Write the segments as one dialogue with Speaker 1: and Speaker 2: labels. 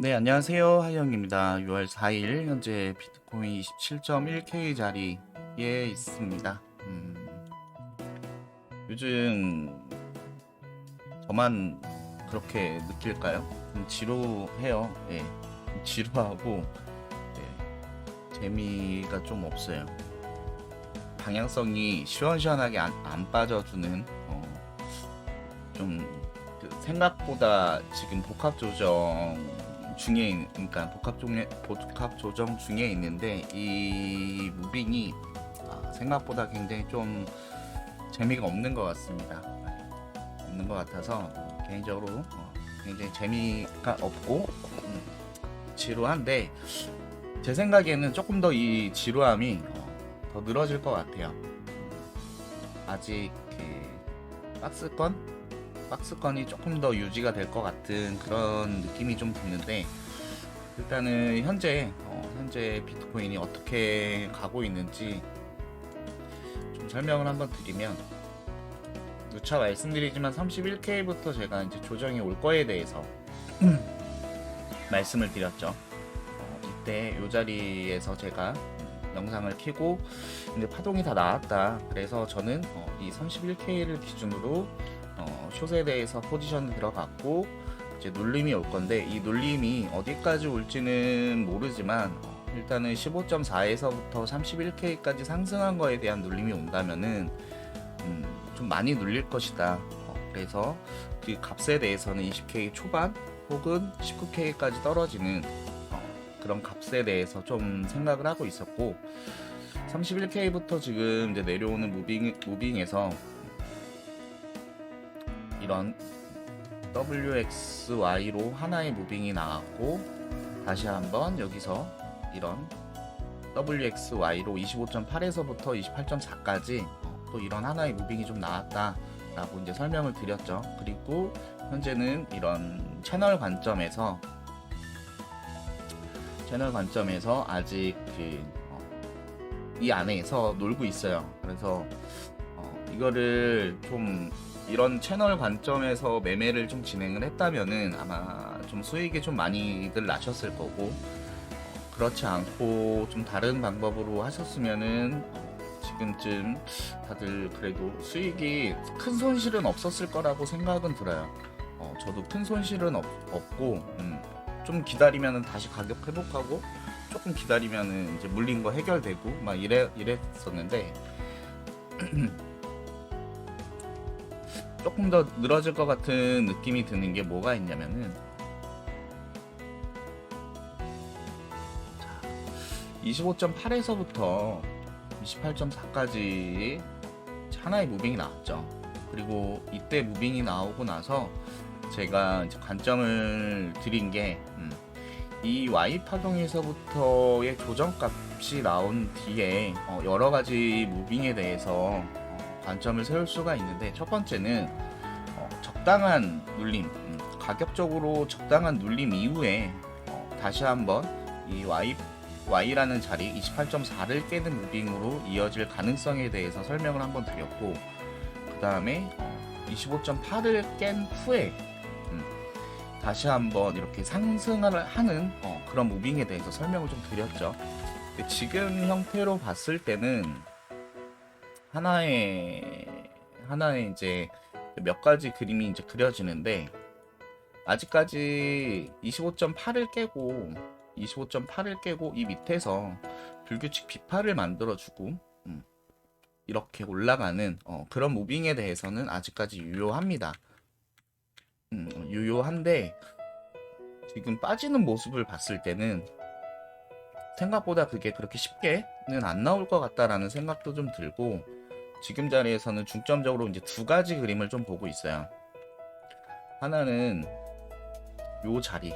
Speaker 1: 네, 안녕하세요. 하영입니다. 6월 4일 현재 비트코인 27.1K 자리에 있습니다. 요즘 저만 그렇게 느낄까요? 좀 지루해요. 예, 좀 지루하고 재미가 좀 없어요. 방향성이 시원시원하게 안 빠져주는 좀 생각보다 지금 복합 조정 그러니까 복합 조정 중에 있는데 이 무빙이 생각보다 굉장히 좀 재미가 없는 것 같습니다. 없는 것 같아서 개인적으로 굉장히 재미가 없고 지루한데 제 생각에는 조금 더 이 지루함이 더 늘어질 것 같아요. 아직 그 박스권이 조금 더 유지가 될 것 같은 그런 느낌이 좀 드는데 일단은 현재 비트코인이 어떻게 가고 있는지 좀 설명을 한번 드리면 누차 말씀드리지만 31K부터 제가 이제 조정이 올 거에 대해서 말씀을 드렸죠. 이때 이 자리에서 제가 영상을 켜고 근데 파동이 다 나왔다. 그래서 저는 이 31K를 기준으로 숏에 대해서 포지션을 들어갔고 이제 눌림이 올 건데 이 눌림이 어디까지 올지는 모르지만 일단은 15.4에서부터 31K까지 상승한 거에 대한 눌림이 온다면은 좀 많이 눌릴 것이다. 그래서 그 값에 대해서는 20K 초반 혹은 19K까지 떨어지는 그런 값에 대해서 좀 생각을 하고 있었고 31K부터 지금 이제 내려오는 무빙에서 이런 WXY로 하나의 무빙이 나왔고 다시 한번 여기서 이런 WXY로 25.8에서부터 28.4까지 또 이런 하나의 무빙이 좀 나왔다 라고 이제 설명을 드렸죠. 그리고 현재는 이런 채널 관점에서 아직 이 안에서 놀고 있어요. 그래서 이거를 좀 이런 채널 관점에서 매매를 좀 진행을 했다면은 아마 좀 수익이 좀 많이들 나셨을 거고 그렇지 않고 좀 다른 방법으로 하셨으면은 지금쯤 다들 그래도 수익이 큰 손실은 없었을 거라고 생각은 들어요. 저도 큰 손실은 없고 좀 기다리면은 다시 가격 회복하고 조금 기다리면은 이제 물린 거 해결되고 막 이랬었는데 조금 더 늘어질 것 같은 느낌이 드는 게 뭐가 있냐면은 25.8에서부터 28.4까지 하나의 무빙이 나왔죠. 그리고 이때 무빙이 나오고 나서 제가 이제 관점을 드린 게 이 Y 파동에서부터의 조정값이 나온 뒤에 여러 가지 무빙에 대해서 관점을 세울 수가 있는데 첫 번째는 적당한 눌림, 가격적으로 적당한 눌림 이후에 다시 한번 이 Y라는 자리 28.4를 깨는 무빙으로 이어질 가능성에 대해서 설명을 한번 드렸고 그 다음에 25.8을 깬 후에 다시 한번 이렇게 상승을 하는 그런 무빙에 대해서 설명을 좀 드렸죠. 지금 형태로 봤을 때는 하나의 이제 몇 가지 그림이 이제 그려지는데 아직까지 25.8을 깨고 이 밑에서 불규칙 비파를 만들어주고 이렇게 올라가는 그런 무빙에 대해서는 아직까지 유효합니다. 유효한데 지금 빠지는 모습을 봤을 때는 생각보다 그게 그렇게 쉽게는 안 나올 것 같다라는 생각도 좀 들고 지금 자리에서는 중점적으로 이제 두 가지 그림을 좀 보고 있어요. 하나는 요 자리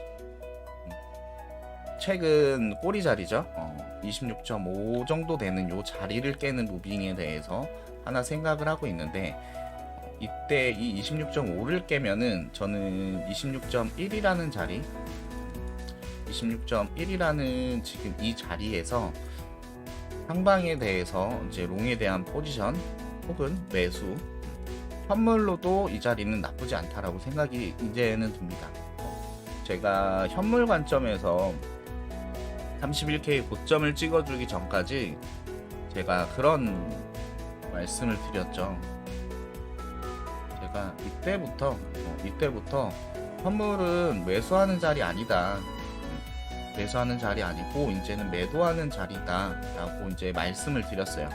Speaker 1: 최근 꼬리 자리죠. 26.5 정도 되는 요 자리를 깨는 무빙에 대해서 하나 생각을 하고 있는데 이때 이 26.5를 깨면은 저는 26.1이라는 자리 26.1이라는 지금 이 자리에서 상방에 대해서 이제 롱에 대한 포지션 혹은 매수 선물로도 이 자리는 나쁘지 않다라고 생각이 이제는 듭니다. 제가 현물 관점에서 31K 고점을 찍어주기 전까지 제가 그런 말씀을 드렸죠. 제가 이때부터 현물은 매수하는 자리 아니다. 매수하는 자리 아니고 이제는 매도하는 자리다 라고 이제 말씀을 드렸어요.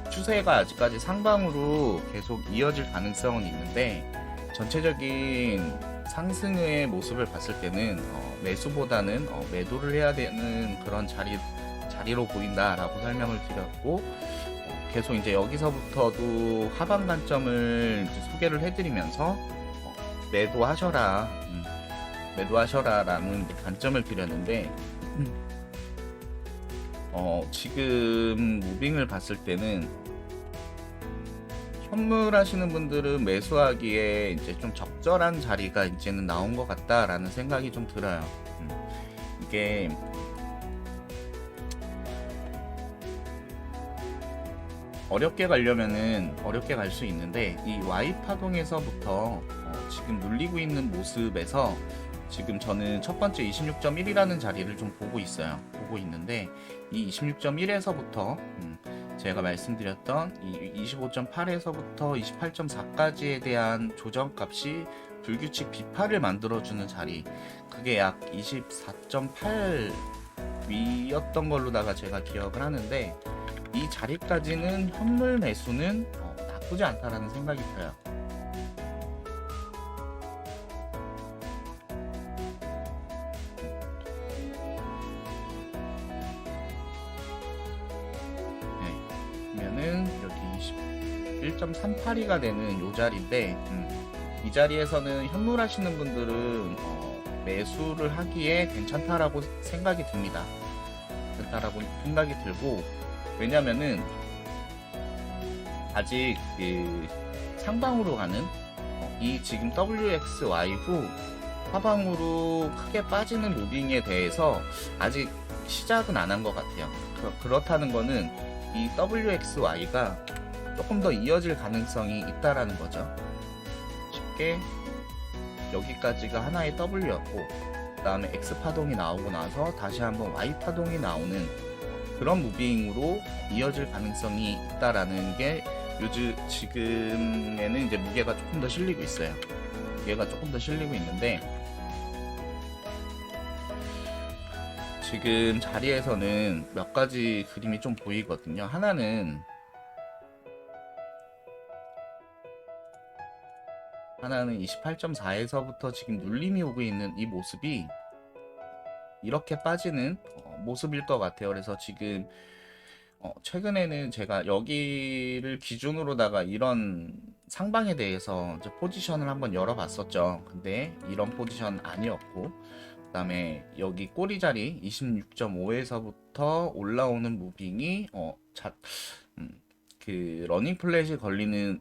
Speaker 1: 추세가 아직까지 상방으로 계속 이어질 가능성은 있는데 전체적인 상승의 모습을 봤을 때는 매수보다는 매도를 해야 되는 그런 자리로 보인다라고 설명을 드렸고, 계속 이제 여기서부터도 하방 관점을 이제 소개를 해드리면서 매도하셔라, 매도하셔라라는 관점을 드렸는데, 지금 무빙을 봤을 때는 현물 하시는 분들은 매수하기에 이제 좀 적절한 자리가 이제는 나온 것 같다라는 생각이 좀 들어요. 이게 어렵게 가려면은 어렵게 갈 수 있는데, 이 Y 파동에서부터 지금 눌리고 있는 모습에서 지금 저는 첫 번째 26.1이라는 자리를 좀 보고 있는데, 이 26.1에서부터 제가 말씀드렸던 이 25.8에서부터 28.4까지에 대한 조정값이 불규칙 비파를 만들어주는 자리, 그게 약 24.8 위였던 걸로다가 제가 기억을 하는데, 이 자리까지는 현물 매수는 나쁘지 않다라는 생각이 들어요. 그러면은 여기 21.38이가 되는 요 자리인데, 이 자리에서는 현물 하시는 분들은 매수를 하기에 괜찮다라고 생각이 듭니다. 괜찮다라고 생각이 들고, 왜냐면은 아직 그 상방으로 가는 이 지금 WXY 후 하방으로 크게 빠지는 무빙에 대해서 아직 시작은 안 한 것 같아요. 그렇다는 거는 이 WXY가 조금 더 이어질 가능성이 있다라는 거죠. 쉽게 여기까지가 하나의 W였고, 그 다음에 X 파동이 나오고 나서 다시 한번 Y 파동이 나오는 그런 무빙으로 이어질 가능성이 있다라는 게 지금에는 이제 무게가 조금 더 실리고 있어요. 무게가 조금 더 실리고 있는데, 지금 자리에서는 몇 가지 그림이 좀 보이거든요. 하나는 28.4에서부터 지금 눌림이 오고 있는 이 모습이 이렇게 빠지는 모습일 것 같아요. 그래서 지금 최근에는 제가 여기를 기준으로다가 이런 상방에 대해서 이제 포지션을 한번 열어봤었죠. 근데 이런 포지션 아니었고, 그 다음에 여기 꼬리 자리 26.5에서부터 올라오는 무빙이 그 러닝 플랫이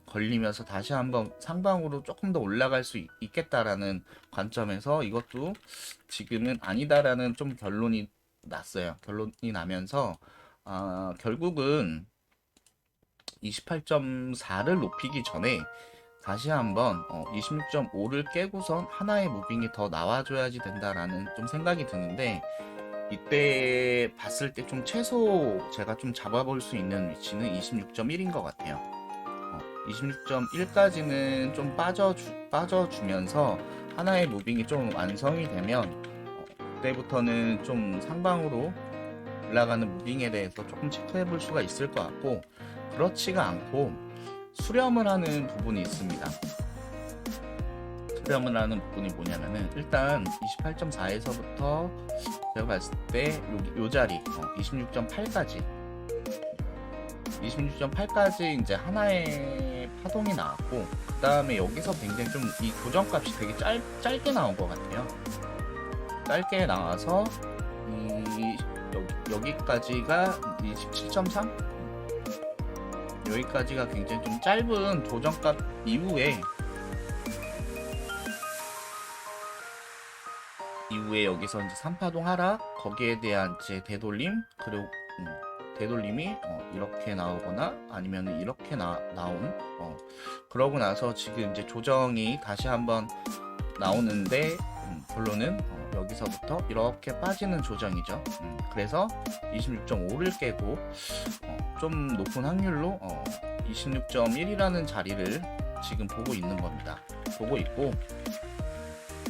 Speaker 1: 걸리면서 다시 한번 상방으로 조금 더 올라갈 수 있겠다라는 관점에서 이것도 지금은 아니다라는 좀 결론이 났어요. 결론이 나면서 결국은 28.4를 높이기 전에 다시 한번 26.5를 깨고선 하나의 무빙이 더 나와줘야지 된다라는 좀 생각이 드는데, 이때 봤을 때 좀 최소 제가 좀 잡아볼 수 있는 위치는 26.1인 것 같아요. 26.1까지는 좀 빠져주면서 하나의 무빙이 좀 완성이 되면 그때부터는 좀 상방으로 올라가는 무빙에 대해서 조금 체크해 볼 수가 있을 것 같고, 그렇지가 않고 수렴을 하는 부분이 있습니다. 수렴을 하는 부분이 뭐냐면은, 일단 28.4에서부터 제가 봤을 때 요 자리 26.8까지 이제 하나의 파동이 나왔고, 그 다음에 여기서 굉장히 좀 이 고정값이 되게 짧게 나온 것 같아요. 짧게 나와서 여기까지가 27.3? 여기까지가 굉장히 좀 짧은 조정값 이후에 여기서 이제 3파동 하락, 거기에 대한 이제 되돌림, 그리고 되돌림이 이렇게 나오거나 아니면 이렇게 나온 그러고 나서 지금 이제 조정이 다시 한번 나오는데, 결론은 여기서부터 이렇게 빠지는 조정이죠. 그래서 26.5를 깨고 좀 높은 확률로 26.1이라는 자리를 지금 보고 있는 겁니다. 보고 있고,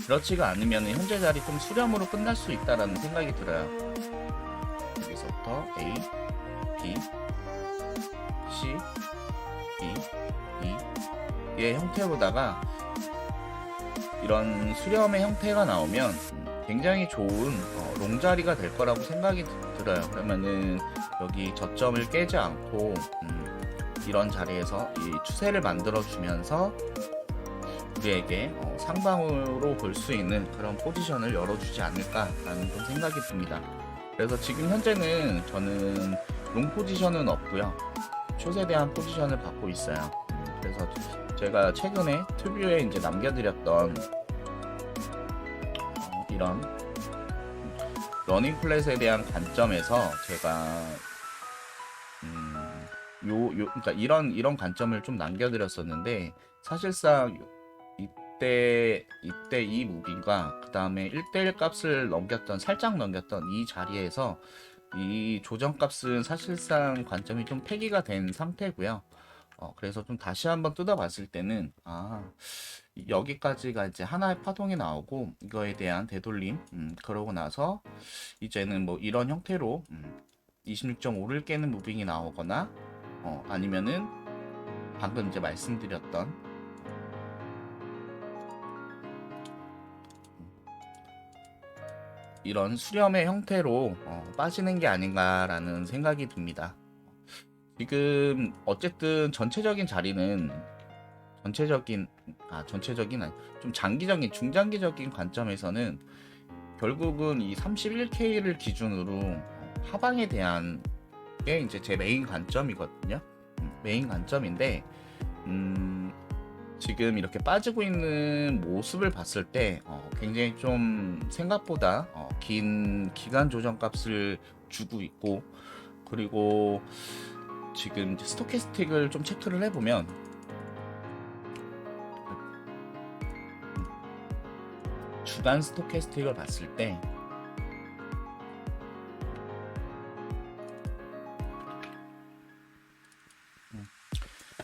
Speaker 1: 그렇지가 않으면 현재 자리 좀 수렴으로 끝날 수 있다라는 생각이 들어요. 여기서부터 A, B, C, D, E의 형태로다가 이런 수렴의 형태가 나오면 굉장히 좋은 롱자리가 될 거라고 생각이 들어요. 그러면은 여기 저점을 깨지 않고 이런 자리에서 이 추세를 만들어 주면서 우리에게 상방으로 볼 수 있는 그런 포지션을 열어주지 않을까라는 좀 생각이 듭니다. 그래서 지금 현재는 저는 롱 포지션은 없고요, 숏에 대한 포지션을 갖고 있어요. 그래서 제가 최근에 튜브에 이제 남겨드렸던 이런 러닝 플랫에 대한 관점에서 제가 그러니까 이런 관점을 좀 남겨드렸었는데, 사실상 이때 이 무빙과 그 다음에 1대1 값을 살짝 넘겼던 이 자리에서 이 조정값은 사실상 관점이 좀 폐기가 된 상태고요. 그래서 좀 다시 한번 뜯어봤을 때는 여기까지가 이제 하나의 파동이 나오고 이거에 대한 되돌림, 그러고 나서 이제는 뭐 이런 형태로 26.5를 깨는 무빙이 나오거나 아니면은 방금 이제 말씀드렸던 이런 수렴의 형태로 빠지는 게 아닌가라는 생각이 듭니다. 지금 어쨌든 전체적인 자리는 전체적인 아니, 좀 장기적인 중장기적인 관점에서는 결국은 이 31K를 기준으로 하방에 대한 게 이제 제 메인 관점이거든요. 메인 관점인데 지금 이렇게 빠지고 있는 모습을 봤을 때 굉장히 좀 생각보다 긴 기간 조정 값을 주고 있고, 그리고 지금 이제 스토캐스틱을 좀 체크를 해보면 주간 스토캐스틱을 봤을 때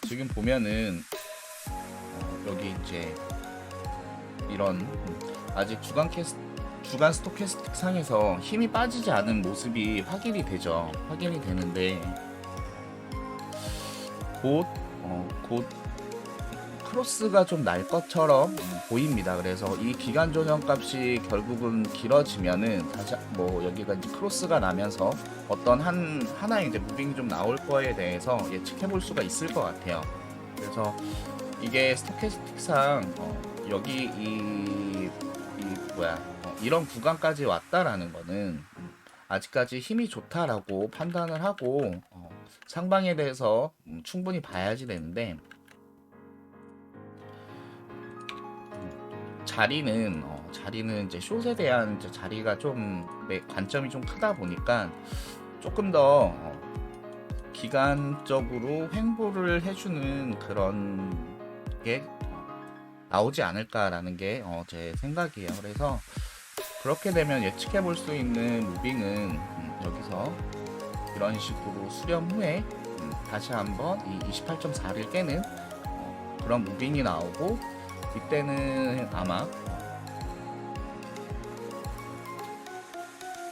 Speaker 1: 지금 보면은 여기 이제 이런 아직 주간 스토캐스틱 상에서 힘이 빠지지 않은 모습이 확인이 되죠. 확인이 되는데 곧 크로스가 좀 날 것처럼 보입니다. 그래서 이 기간 조정 값이 결국은 길어지면은 다시 뭐 여기가 이제 크로스가 나면서 어떤 하나의 이제 무빙이 좀 나올 거에 대해서 예측해 볼 수가 있을 것 같아요. 그래서 이게 스토캐스틱상 여기 이런 구간까지 왔다라는 거는 아직까지 힘이 좋다라고 판단을 하고 상방에 대해서 충분히 봐야지 되는데, 자리는 이제 숏에 대한 이제 자리가 좀 관점이 좀 크다 보니까 조금 더 기간적으로 횡보를 해주는 그런 게 나오지 않을까라는 게 제 생각이에요. 그래서 그렇게 되면 예측해 볼 수 있는 무빙은 여기서 이런 식으로 수렴 후에 다시 한번 이 28.4를 깨는 그런 무빙이 나오고, 이때는 아마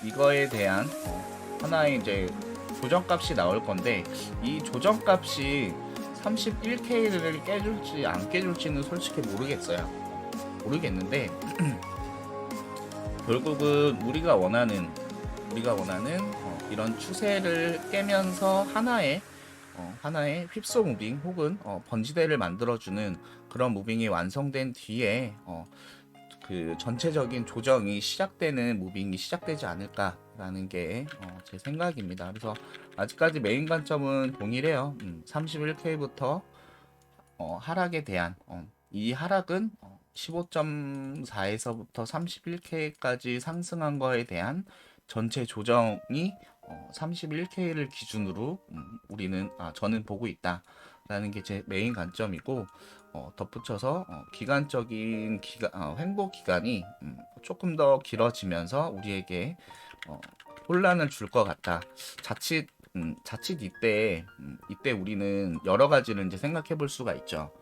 Speaker 1: 이거에 대한 하나의 이제 조정값이 나올 건데, 이 조정값이 31K를 깨줄지 안 깨줄지는 솔직히 모르겠는데 결국은 우리가 원하는 이런 추세를 깨면서 하나의 휩소 무빙 혹은 번지대를 만들어주는 그런 무빙이 완성된 뒤에 그 전체적인 조정이 시작되는 무빙이 시작되지 않을까라는 게 제 생각입니다. 그래서 아직까지 메인 관점은 동일해요. 31K부터 하락에 대한 이 하락은 15.4에서부터 31K까지 상승한 거에 대한 전체 조정이 31K를 기준으로 저는 보고 있다라는 게 제 메인 관점이고, 덧붙여서 기간적인 횡보 기간이 조금 더 길어지면서 우리에게 혼란을 줄 것 같다. 자칫 이때 우리는 여러 가지를 이제 생각해 볼 수가 있죠.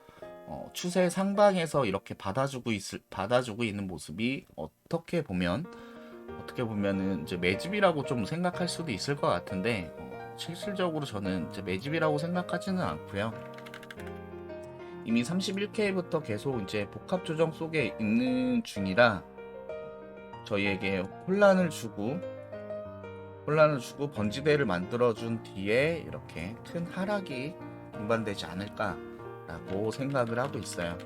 Speaker 1: 추세 상방에서 이렇게 받아주고 있는 모습이 어떻게 보면은 이제 매집이라고 좀 생각할 수도 있을 것 같은데, 실질적으로 저는 이제 매집이라고 생각하지는 않고요. 이미 31K부터 계속 이제 복합 조정 속에 있는 중이라 저희에게 혼란을 주고 번지대를 만들어준 뒤에 이렇게 큰 하락이 동반되지 않을까라고 생각을 하고 있어요.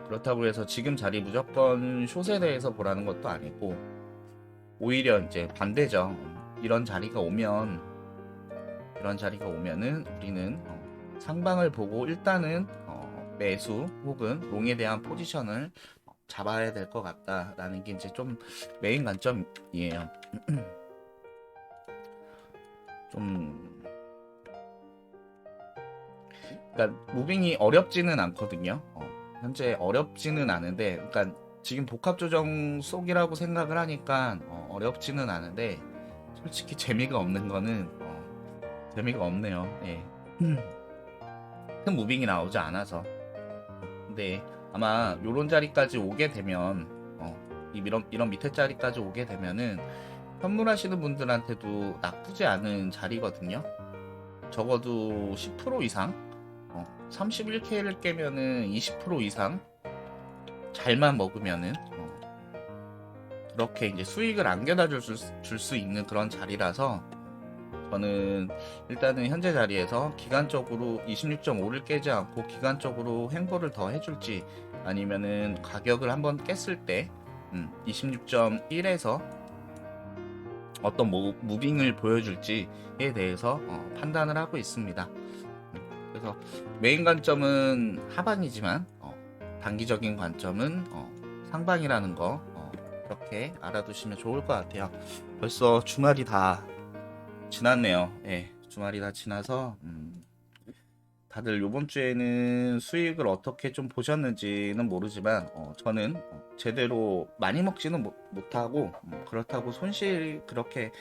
Speaker 1: 그렇다고 해서 지금 자리 무조건 숏에 대해서 보라는 것도 아니고, 오히려 이제 반대죠. 이런 자리가 오면은 우리는 상방을 보고 일단은 매수 혹은 롱에 대한 포지션을 잡아야 될 것 같다라는 게 이제 좀 메인 관점이에요. 그러니까 무빙이 어렵지는 않거든요. 현재 어렵지는 않은데, 그러니까 지금 복합 조정 속이라고 생각을 하니까 어렵지는 않은데, 솔직히 재미가 없는 거는 재미가 없네요. 예. 큰 무빙이 나오지 않아서. 근데 아마 요런 자리까지 오게 되면 이런 밑에 자리까지 오게 되면은 현물하시는 분들한테도 나쁘지 않은 자리거든요. 적어도 10% 이상 31K를 깨면은 20% 이상 잘만 먹으면은 그렇게 이제 수익을 안겨다 줄 수 있는 그런 자리라서, 저는 일단은 현재 자리에서 기간적으로 26.5를 깨지 않고 기간적으로 횡보를 더 해줄지, 아니면은 가격을 한번 깼을 때 26.1에서 어떤 무빙을 보여줄지에 대해서 판단을 하고 있습니다. 그래서 메인 관점은 하방이지만 단기적인 관점은 상방이라는 거 그렇게 알아두시면 좋을 것 같아요. 벌써 주말이 다 지났네요. 예, 주말이 다 지나서 다들 요번 주에는 수익을 어떻게 좀 보셨는지는 모르지만 저는 제대로 많이 먹지는 못하고 그렇다고 손실이 그렇게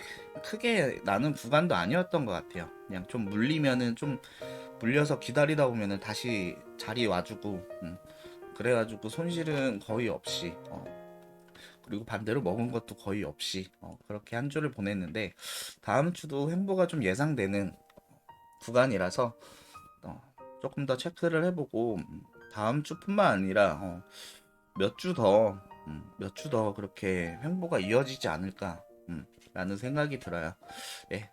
Speaker 1: 크게 나는 구간도 아니었던 것 같아요. 그냥 좀 물려서 기다리다 보면은 다시 자리 와주고 그래가지고 손실은 거의 없이 그리고 반대로 먹은 것도 거의 없이 그렇게 한 주를 보냈는데, 다음 주도 횡보가 좀 예상되는 구간이라서 조금 더 체크를 해보고 다음 주뿐만 아니라 몇 주 더 그렇게 횡보가 이어지지 않을까 라는 생각이 들어요. 예,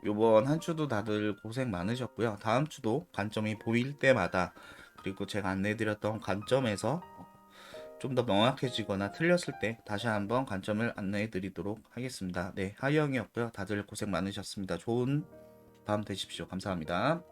Speaker 1: 요번 한 주도 다들 고생 많으셨고요. 다음 주도 관점이 보일 때마다, 그리고 제가 안내해드렸던 관점에서 좀 더 명확해지거나 틀렸을 때 다시 한번 관점을 안내해 드리도록 하겠습니다. 네, 하이영이었고요. 다들 고생 많으셨습니다. 좋은 밤 되십시오. 감사합니다.